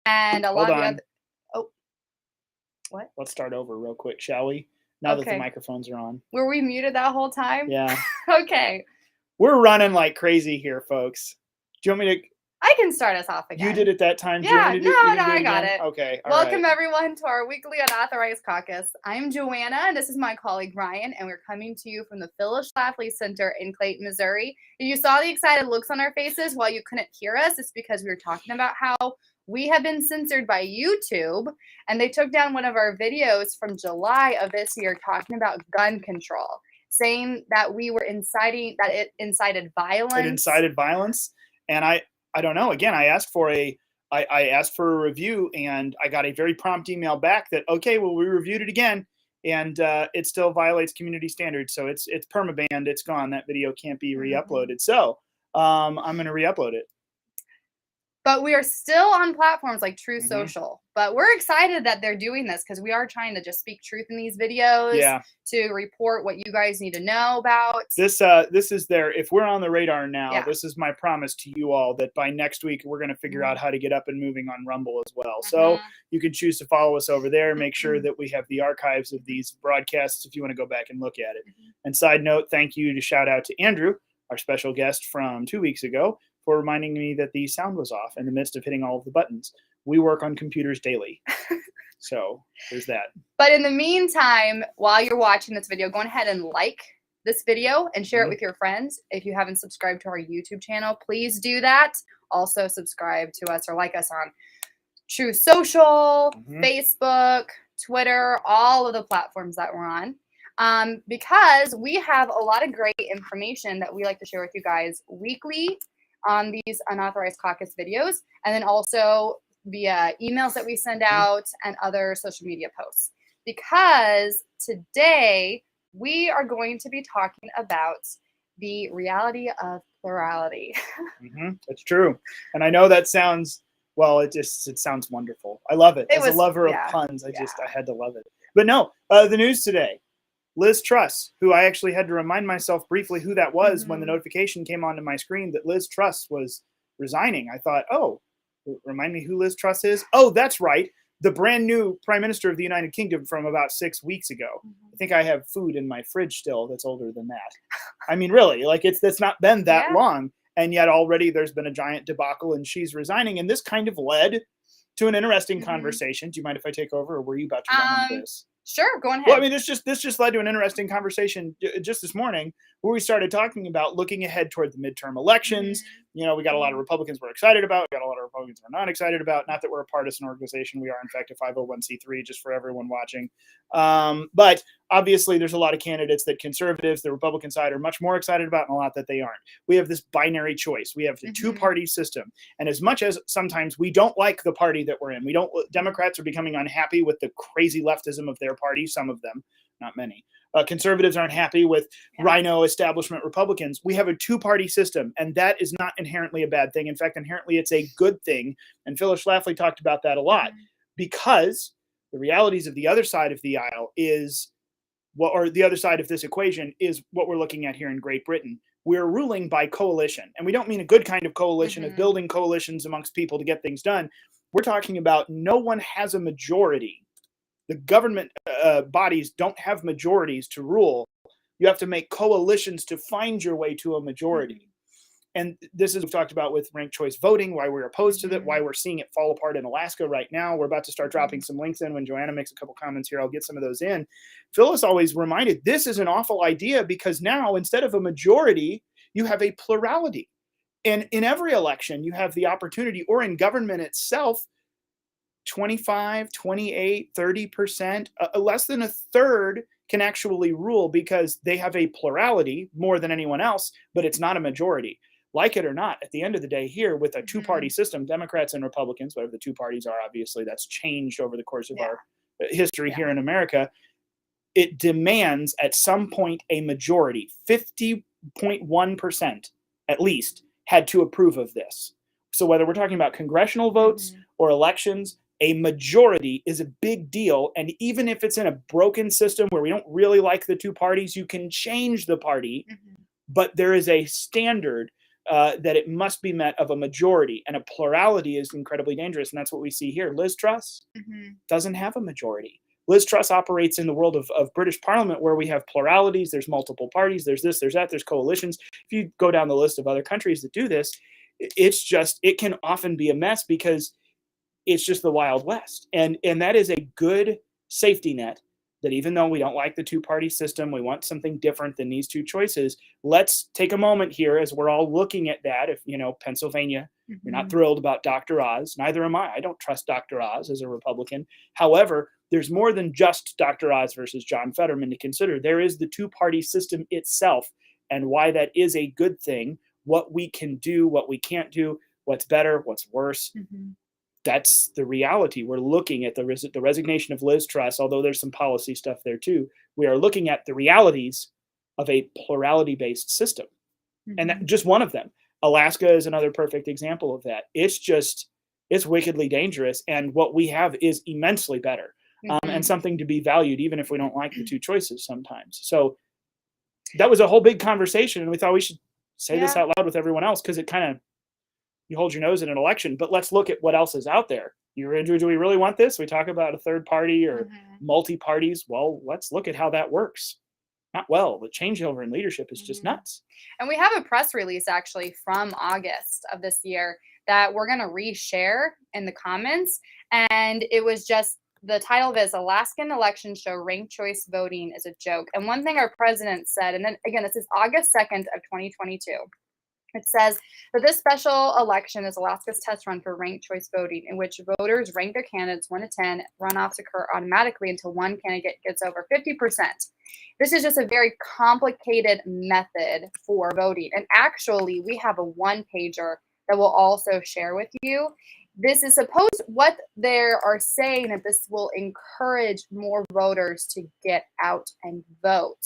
And a lot of the other... Oh, what? Let's start over real quick, shall we? Now that the Okay. microphones are on. Were we muted that whole time? Yeah. Okay. We're running like crazy here, folks. Do you want me to... I can start us off again. You did it that time. Do you Yeah, want me to do, no, you I do got again? it. Okay, all Welcome right. everyone to our weekly Unauthorized Caucus. I'm Joanna, and this is my colleague Ryan, and we're coming to you from the Phyllis Schlafly Center in Clayton, Missouri. If you saw the excited looks on our faces while you couldn't hear us, it's because we were talking about how we have been censored by YouTube, and they took down one of our videos from July of this year talking about gun control, saying that we were inciting, that it incited violence. It incited violence, and I don't know. Again, I asked for a review, and I got a very prompt email back that, okay, well, we reviewed it again, and it still violates community standards, so it's permabanned. It's gone. That video can't be re-uploaded. So I'm going to re-upload it. But we are still on platforms like Truth Social. But we're excited that they're doing this because we are trying to just speak truth in these videos to report what you guys need to know about. This is their, if we're on the radar now, this is my promise to you all that by next week, we're going to figure out how to get up and moving on Rumble as well. So you can choose to follow us over there. Make sure that we have the archives of these broadcasts if you want to go back and look at it. And side note, thank you to shout out to Andrew, our special guest from 2 weeks ago, for reminding me that the sound was off in the midst of hitting all of the buttons. We work on computers daily. So there's that. But in the meantime, while you're watching this video, go ahead and like this video and share it with your friends. If you haven't subscribed to our YouTube channel, please do that. Also subscribe to us or like us on Truth Social, Facebook, Twitter, all of the platforms that we're on. Because we have a lot of great information that we like to share with you guys weekly on these Unauthorized Caucus videos, and then also via emails that we send out and other social media posts. Because today we are going to be talking about the reality of plurality. That's true. And I know that sounds, well, it sounds wonderful. I love it. As a lover of puns, I had to love it. But no, the news today. Liz Truss, who I actually had to remind myself briefly who that was when the notification came onto my screen that Liz Truss was resigning. I thought, oh, remind me who Liz Truss is? Oh, that's right. The brand new Prime Minister of the United Kingdom from about 6 weeks ago. I think I have food in my fridge still that's older than that. I mean, really, like it's not been that long. And yet already there's been a giant debacle and she's resigning. And this kind of led to an interesting conversation. Do you mind if I take over, or were you about to run into this? Sure, go ahead. Well, I mean, this just led to an interesting conversation just this morning where we started talking about looking ahead toward the midterm elections. You know, we got a lot of Republicans we're excited about. We got a lot of Republicans we're not excited about. Not that we're a partisan organization. We are, in fact, a 501c3, just for everyone watching. But obviously, there's a lot of candidates that conservatives, the Republican side, are much more excited about, and a lot that they aren't. We have this binary choice. We have the two-party system. And as much as sometimes we don't like the party that we're in, Democrats are becoming unhappy with the crazy leftism of their party, some of them, not many. Conservatives aren't happy with rhino establishment Republicans. We have a two-party system, and that is not inherently a bad thing. In fact, inherently, it's a good thing. And Phyllis Schlafly talked about that a lot, because the realities of the other side of the aisle is or the other side of this equation is what we're looking at here in Great Britain. We're ruling by coalition, and we don't mean a good kind of coalition of building coalitions amongst people to get things done. We're talking about no one has a majority. The government bodies don't have majorities to rule. You have to make coalitions to find your way to a majority. And this is what we've talked about with ranked choice voting, why we're opposed to that, why we're seeing it fall apart in Alaska right now. We're about to start dropping some links in. When Joanna makes a couple comments here, I'll get some of those in. Phyllis always reminded, this is an awful idea, because now instead of a majority, you have a plurality. And in every election, you have the opportunity, or in government itself, 25, 28, 30%, less than a third can actually rule because they have a plurality more than anyone else, but it's not a majority. Like it or not, at the end of the day here, with a two-party system, Democrats and Republicans, whatever the two parties are, obviously that's changed over the course of our history here in America, it demands at some point a majority. 50.1% at least had to approve of this. So whether we're talking about congressional votes or elections, a majority is a big deal. And even if it's in a broken system where we don't really like the two parties, you can change the party, but there is a standard that it must be met of a majority, and a plurality is incredibly dangerous. And that's what we see here. Liz Truss doesn't have a majority. Liz Truss operates in the world of British Parliament, where we have pluralities. There's multiple parties. There's this, there's that, there's coalitions. If you go down the list of other countries that do this, it can often be a mess because it's just the Wild West. And that is a good safety net, that even though we don't like the two-party system, we want something different than these two choices. Let's take a moment here as we're all looking at that. If, Pennsylvania, you're not thrilled about Dr. Oz, neither am I. I don't trust Dr. Oz as a Republican. However, there's more than just Dr. Oz versus John Fetterman to consider. There is the two-party system itself, and why that is a good thing, what we can do, what we can't do, what's better, what's worse. That's the reality. We're looking at the resignation of Liz Truss, although there's some policy stuff there too. We are looking at the realities of a plurality-based system. And just one of them. Alaska is another perfect example of that. It's wickedly dangerous. And what we have is immensely better, and something to be valued, even if we don't like the two choices sometimes. So that was a whole big conversation. And we thought we should say this out loud with everyone else, because it kind of, you hold your nose in an election, but let's look at what else is out there. Do we really want this? We talk about a third party or multi-parties. Well, let's look at how that works. Not well. The changeover in leadership is just nuts. And we have a press release actually from August of this year that we're going to reshare in the comments. And it was just, the title of it is Alaskan Elections Show Ranked Choice Voting is a Joke. And one thing our president said, and then again, this is August 2nd of 2022. It says that this special election is Alaska's test run for ranked choice voting, in which voters rank their candidates 1 to 10. Runoffs occur automatically until one candidate gets over 50%. This is just a very complicated method for voting. And actually, we have a one-pager that we'll also share with you. This is supposed, what they are saying, that this will encourage more voters to get out and vote.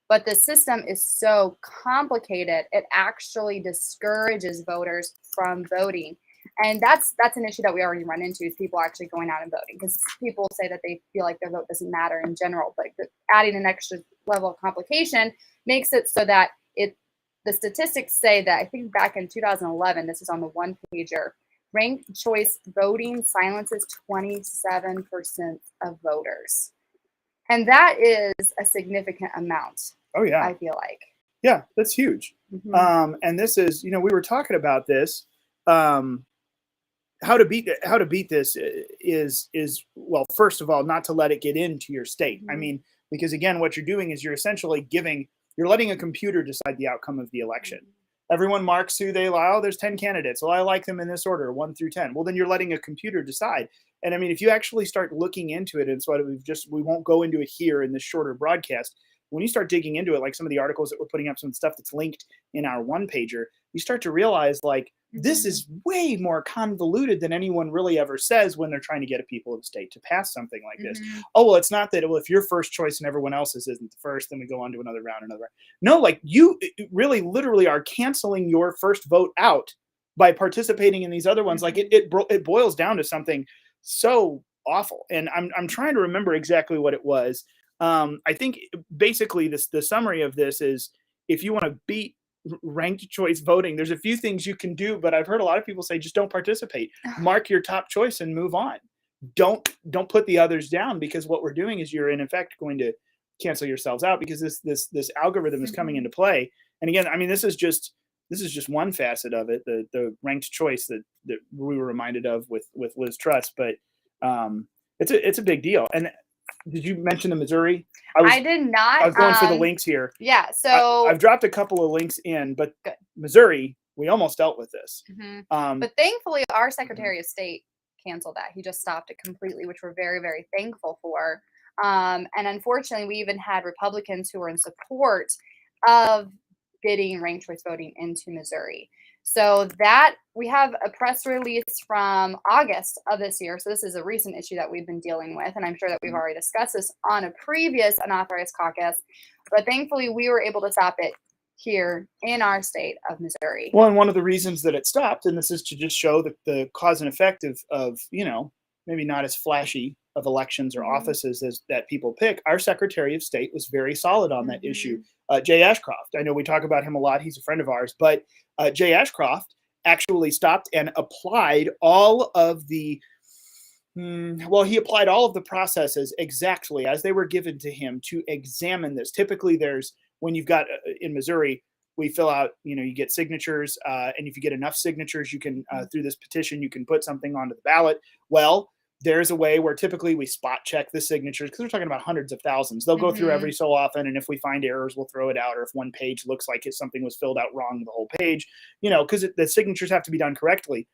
But the system is so complicated, it actually discourages voters from voting. And that's an issue that we already run into, is people actually going out and voting, because people say that they feel like their vote doesn't matter in general, but adding an extra level of complication makes it so that the statistics say that, I think back in 2011, this is on the one pager, ranked choice voting silences 27% of voters. And that is a significant amount. Oh yeah, I feel like. Yeah, that's huge. And this is, we were talking about this. How to beat this is well, first of all, not to let it get into your state. I mean, because again, what you're doing is you're essentially you're letting a computer decide the outcome of the election. Everyone marks who they allow. Oh, there's 10 candidates. Well, I like them in this order, 1 through 10. Well, then you're letting a computer decide. And I mean, if you actually start looking into it, and so we won't go into it here in this shorter broadcast. When you start digging into it, like some of the articles that we're putting up, some stuff that's linked in our one pager, you start to realize like this is way more convoluted than anyone really ever says when they're trying to get a people of the state to pass something like this. Oh, well, it's not that, well, if your first choice and everyone else's isn't the first, then we go on to another round. No, like you really literally are canceling your first vote out by participating in these other ones. Like it boils down to something so awful. And I'm trying to remember exactly what it was. I think basically the summary of this is, if you want to beat ranked choice voting, there's a few things you can do, but I've heard a lot of people say just don't participate. Mark your top choice and move on. Don't put the others down, because what we're doing is you're in effect going to cancel yourselves out, because this algorithm is coming into play. And again, I mean, this is just one facet of it, the ranked choice that we were reminded of with Liz Truss, but it's a big deal. And did you mention the Missouri? I did not. I was going for the links here. Yeah, so I've dropped a couple of links in, but good. Missouri, we almost dealt with this. But thankfully, our Secretary of State canceled that. He just stopped it completely, which we're very, very thankful for. And unfortunately, we even had Republicans who were in support of getting ranked choice voting into Missouri. So that we have a press release from August of this year. So this is a recent issue that we've been dealing with. And I'm sure that we've already discussed this on a previous Unauthorized Caucus. But thankfully, we were able to stop it here in our state of Missouri. Well, and one of the reasons that it stopped, and this is to just show that the cause and effect of maybe not as flashy of elections or Mhm. offices that people pick, our Secretary of State was very solid on that issue. Mhm. Jay Ashcroft, I know we talk about him a lot. He's a friend of ours, but Jay Ashcroft actually stopped and applied all of the well, he applied all of the processes exactly as they were given to him to examine this. Typically, there's when you've got in Missouri, we fill out, you get signatures, and if you get enough signatures, you can through this petition, you can put something onto the ballot. Well, there's a way where typically we spot check the signatures because we're talking about hundreds of thousands. They'll go through every so often, and if we find errors, we'll throw it out. Or if one page looks like something was filled out wrong, the whole page, because the signatures have to be done correctly.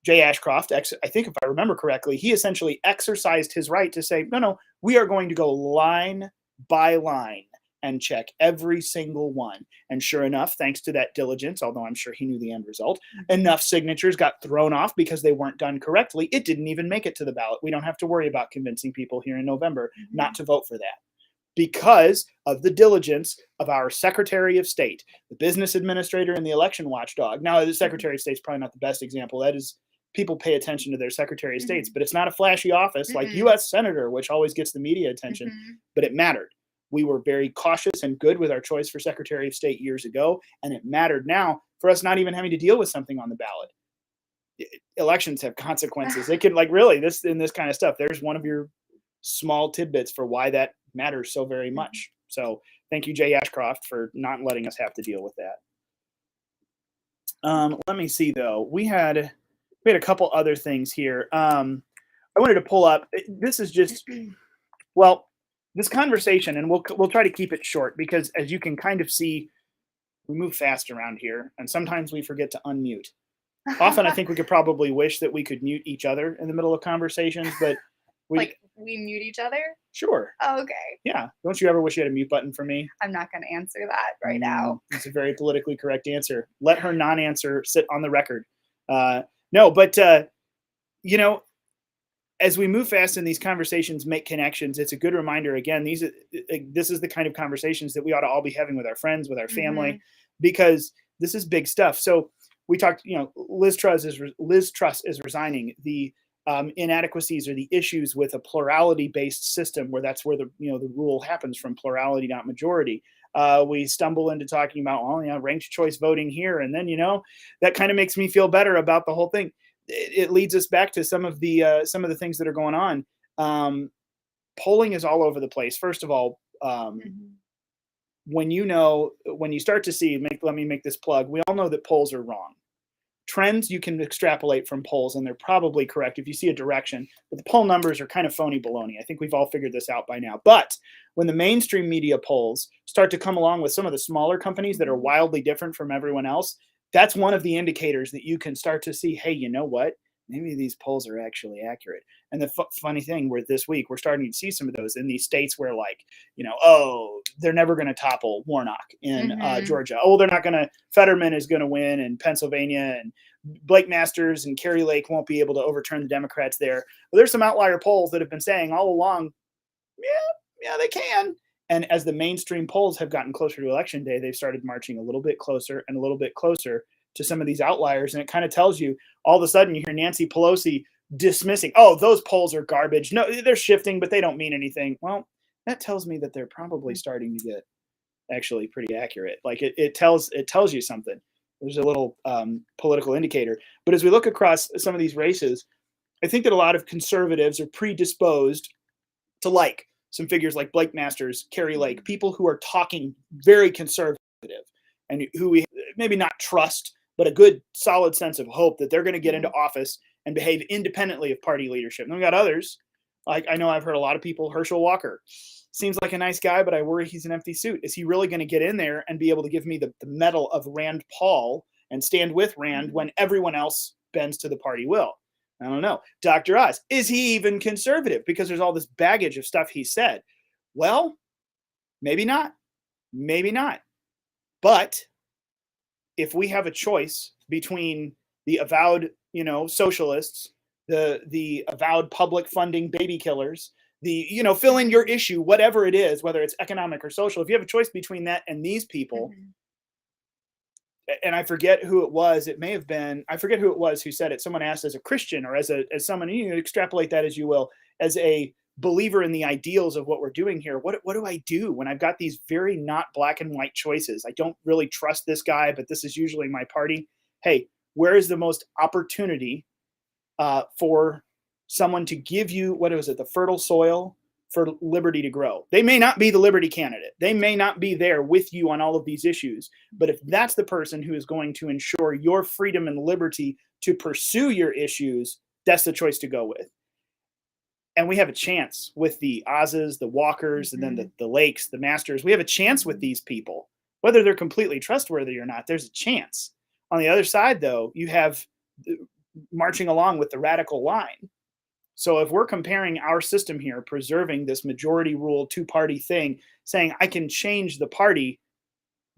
Jay Ashcroft, I think if I remember correctly, he essentially exercised his right to say, no, we are going to go line by line and check every single one. And sure enough, thanks to that diligence, although I'm sure he knew the end result, enough signatures got thrown off because they weren't done correctly. It didn't even make it to the ballot. We don't have to worry about convincing people here in November not to vote for that because of the diligence of our Secretary of State, the business administrator, and the election watchdog. Now, the Secretary of State's probably not the best example. That is, people pay attention to their Secretary of States, but it's not a flashy office like U.S. Senator, which always gets the media attention, but it mattered. We were very cautious and good with our choice for Secretary of State years ago, and it mattered now for us not even having to deal with something on the ballot. Elections have consequences. It can, really, this kind of stuff, there's one of your small tidbits for why that matters so very much. So thank you, Jay Ashcroft, for not letting us have to deal with that. Let me see, though. We had a couple other things here. I wanted to pull up. This is just, this conversation, and we'll try to keep it short because, as you can kind of see, we move fast around here, and sometimes we forget to unmute. Often, I think we could probably wish that we could mute each other in the middle of conversations, but we mute each other? Sure. Oh, okay. Yeah. Don't you ever wish you had a mute button for me? I'm not going to answer that right now. It's a very politically correct answer. Let her non-answer sit on the record. No, but as we move fast and these conversations make connections, it's a good reminder. Again, this is the kind of conversations that we ought to all be having with our friends, with our family, because this is big stuff. So we talked, Liz Truss is resigning. The inadequacies or the issues with a plurality-based system, where that's where the rule happens from plurality, not majority. We stumble into talking about, ranked choice voting here, and then that kind of makes me feel better about the whole thing. It leads us back to some of the things that are going on. Polling is all over the place. First of all, when you start to see, let me make this plug. We all know that polls are wrong. Trends you can extrapolate from polls, and they're probably correct if you see a direction, but the poll numbers are kind of phony baloney. I think we've all figured this out by now. But when the mainstream media polls start to come along with some of the smaller companies that are wildly different from everyone else, that's one of the indicators that you can start to see, hey, you know what? Maybe these polls are actually accurate. And the funny thing, this week, we're starting to see some of those in these states where, they're never going to topple Warnock in Georgia. Oh, they're not going to, Fetterman is going to win in Pennsylvania, and Blake Masters and Kari Lake won't be able to overturn the Democrats there. Well, there's some outlier polls that have been saying all along, yeah, they can. And as the mainstream polls have gotten closer to election day, they've started marching a little bit closer and a little bit closer to some of these outliers. And it kind of tells you, all of a sudden you hear Nancy Pelosi dismissing, oh, those polls are garbage. No, they're shifting, but they don't mean anything. Well, that tells me that they're probably starting to get actually pretty accurate. It tells you something. There's a little political indicator. But as we look across some of these races, I think that a lot of conservatives are predisposed to some figures like Blake Masters, Kari Lake, people who are talking very conservative and who we maybe not trust, but a good solid sense of hope that they're going to get into office and behave independently of party leadership. And we got others, I know I've heard a lot of people, Herschel Walker, seems like a nice guy, but I worry he's an empty suit. Is he really going to get in there and be able to give me the mettle of Rand Paul and stand with Rand when everyone else bends to the party will? I don't know. Dr. Oz, is he even conservative? Because there's all this baggage of stuff he said. Well, maybe not. Maybe not. But if we have a choice between the avowed, socialists, the avowed public funding baby killers, the, fill in your issue, whatever it is, whether it's economic or social, if you have a choice between that and these people, and I forget who it was, I forget who it was who said it. Someone asked, as a Christian or as someone, you extrapolate that as you will, as a believer in the ideals of what we're doing here. What do I do when I've got these very not black and white choices? I don't really trust this guy, but this is usually my party. Hey, where is the most opportunity for someone to give you, what is it, the fertile soil for liberty to grow? They may not be the liberty candidate. They may not be there with you on all of these issues. But if that's the person who is going to ensure your freedom and liberty to pursue your issues, that's the choice to go with. And we have a chance with the Oz's, the Walkers, and then the Lakes, the Masters. We have a chance with these people. Whether they're completely trustworthy or not, there's a chance. On the other side, though, you have marching along with the radical line. So if we're comparing our system here, preserving this majority rule, two-party thing, saying I can change the party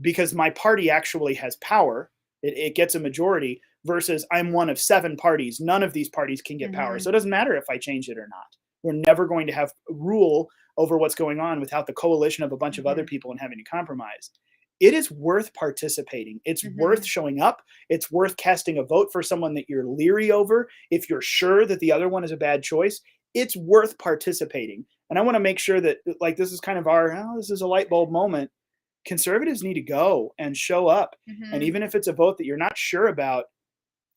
because my party actually has power, it gets a majority, versus I'm one of 7 parties. None of these parties can get power. So it doesn't matter if I change it or not. We're never going to have rule over what's going on without the coalition of a bunch of other people and having to compromise. It is worth participating. It's worth showing up. It's worth casting a vote for someone that you're leery over. If you're sure that the other one is a bad choice, it's worth participating. And I want to make sure that, like, this is kind of our, this is a light bulb moment. Conservatives need to go and show up. And even if it's a vote that you're not sure about,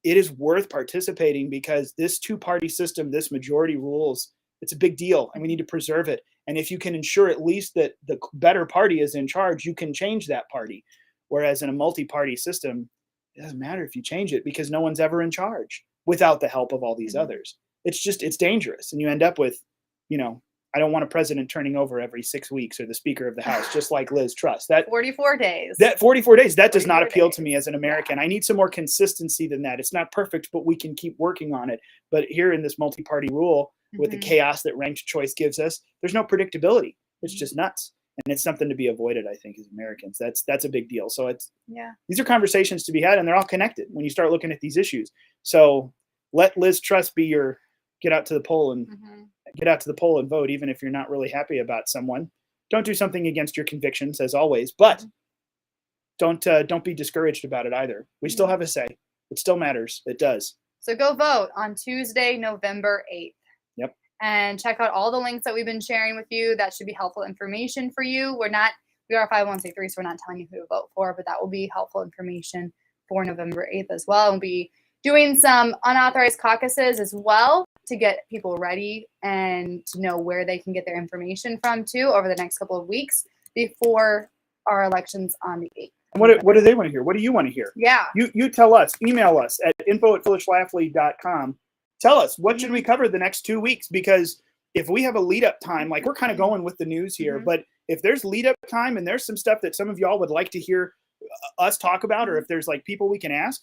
it is worth participating, because this two-party system, this majority rules, it's a big deal, and we need to preserve it. And if you can ensure at least that the better party is in charge, you can change that party. Whereas in a multi-party system, it doesn't matter if you change it, because no one's ever in charge without the help of all these others. It's dangerous. And you end up with, I don't want a president turning over every 6 weeks, or the Speaker of the House, just like Liz Truss. That 44 days. That 44 days, that does not appeal to me as an American. I need some more consistency than that. It's not perfect, but we can keep working on it. But here in this multi-party rule, with the chaos that ranked choice gives us, there's no predictability. It's just nuts. And it's something to be avoided, I think, as Americans. That's a big deal. So these are conversations to be had, and they're all connected when you start looking at these issues. So let Liz Truss be your get out to the poll and vote, even if you're not really happy about someone. Don't do something against your convictions, as always, but don't be discouraged about it either. We still have a say. It still matters. It does. So go vote on Tuesday, November 8th. Yep. And check out all the links that we've been sharing with you. That should be helpful information for you. We are 501c3, so we're not telling you who to vote for, but that will be helpful information for November 8th as well. We'll be doing some unauthorized caucuses as well to get people ready and to know where they can get their information from too over the next couple of weeks before our elections on the 8th. What do they want to hear? What do you want to hear? Yeah. You tell us. Email us at info@phyllisschlafly.com. Tell us, what should we cover the next 2 weeks? Because if we have a lead up time, like we're kind of going with the news here, but if there's lead up time and there's some stuff that some of y'all would like to hear us talk about, or if there's like people we can ask,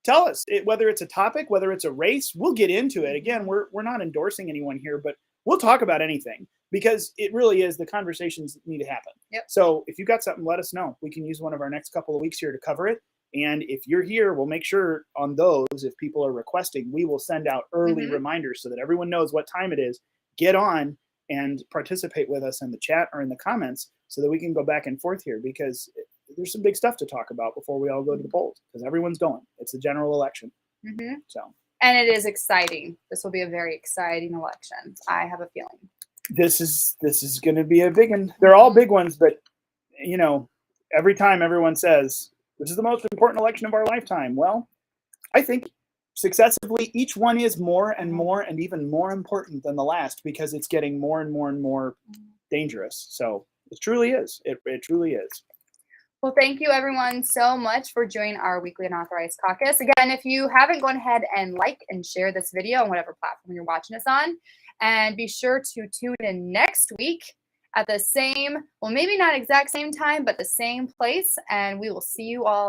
tell us. Whether it's a topic, whether it's a race, we'll get into it. Again, we're not endorsing anyone here, but we'll talk about anything, because it really is the conversations that need to happen. Yep. So if you got something, let us know. We can use one of our next couple of weeks here to cover it. And if you're here, we'll make sure on those, if people are requesting, we will send out early reminders so that everyone knows what time it is. Get on and participate with us in the chat or in the comments so that we can go back and forth here, because there's some big stuff to talk about before we all go to the polls, because everyone's going. It's the general election. And it is exciting. This will be a very exciting election. I have a feeling. This is going to be a big one. They're all big ones, but every time everyone says this is the most important election of our lifetime. Well, I think successively each one is more and more and even more important than the last, because it's getting more and more and more dangerous. So it truly is. It truly is. Well, thank you everyone so much for joining our weekly Unauthorized Caucus. Again, if you haven't, go ahead and like and share this video on whatever platform you're watching us on. And be sure to tune in next week at the same, well, maybe not exact same time, but the same place. And we will see you all